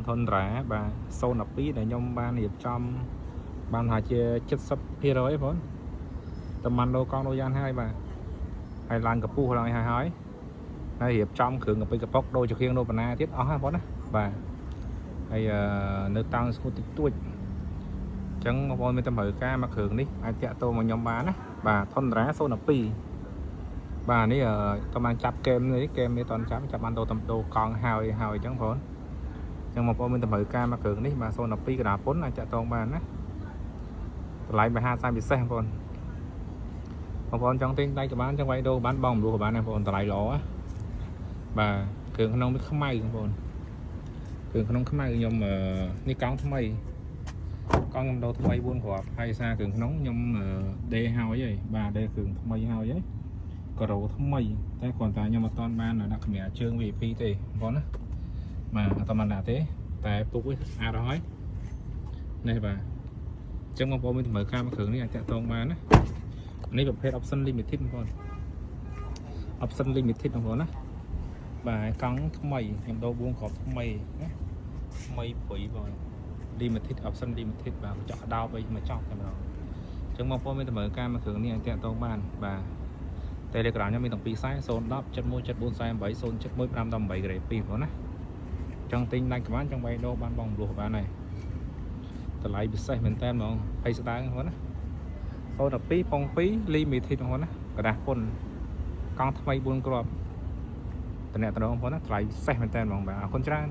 ធនរ៉ាបាទ012ដែលខ្ញុំបានរៀបចំបានថាជា70%បងតែមិនលោកង់ដូចយ៉ាងហើយបាទហើយឡើងកពុះឡើងហើយហើយរៀបចំគ្រឿងកាពិកប៉ុកដូចជាគ្រឿងនោះបណ្ណាទៀតអស់ហ្នឹងបងណាបាទហើយនៅតាំងស្គូតិចតួចអញ្ចឹងបងប្អូនមានតម្រូវការមកគ្រឿងនេះអាចតាក់ទងមកខ្ញុំបានណាបាទធនរ៉ា012បាទនេះតំបានចាប់ហ្គេមនេះហ្គេមនេះតន់ចាប់បានដូរកង់ហើយអញ្ចឹងបងចឹងបងប្អូនមានតម្រូវការមកគ្រឿងនេះបាទ012កណ្ដាលពុនអាចតាក់ទងបានណាតម្លៃ50ពិសេសបងប្អូនចង់ទិញដៃក៏បានចង់វាយដូរបានបងមលុះក៏បានណាបងប្អូនតម្លៃល្អណាបាទគ្រឿងក្នុងវាខ្មៅបងប្អូនគ្រឿងក្នុងខ្មៅខ្ញុំនេះកង់ថ្មីកង់ខ្ញុំដូរថ្មី4គ្រាប់ហើយសារគ្រឿងក្នុងខ្ញុំដេរហើយបាទដេរគ្រឿងថ្មីហើយការ៉ូថ្មីតែគ្រាន់តែខ្ញុំអត់តាន់បានដាក់កម្រាលជើង VIP ទេបងណាបាទអត់តាន់បានដាក់ទេតែពុកវាអាចដល់ហើយនេះបាទអញ្ចឹងបងប្អូនមានតម្រូវការមកគ្រឿងនេះអាចតាក់ទងបានណានេះប្រភេទ option limited បងប្អូន option limited បងប្អូនណាបាទកង់ថ្មីខ្ញុំដូរ4គ្រាប់ថ្មីណាថ្មីព្រុយបង limited option limited បាទចောက်ដោបអីមកចောက်តែម្ដងអញ្ចឹងបងប្អូនមានតម្រូវការមកគ្រឿងនេះអាចតាក់ទងបានបាទ Telegram ខ្ញុំមានទាំងពីរខ្សែ010717438071518ក្រេ2បងណាចង់ទិញដាច់ក្បានចង់វាយដូរបានបងមលុះបានហើយតម្លៃពិសេសមែនតើហ្មងហើយស្ដើងបងណា012ពង2 limited បងណាกระดาษពុនកង់ថ្មី4គ្រាប់តំណែងបងណាថ្លៃពិសេសមែនតើហ្មងបាទអរគុណច្រើន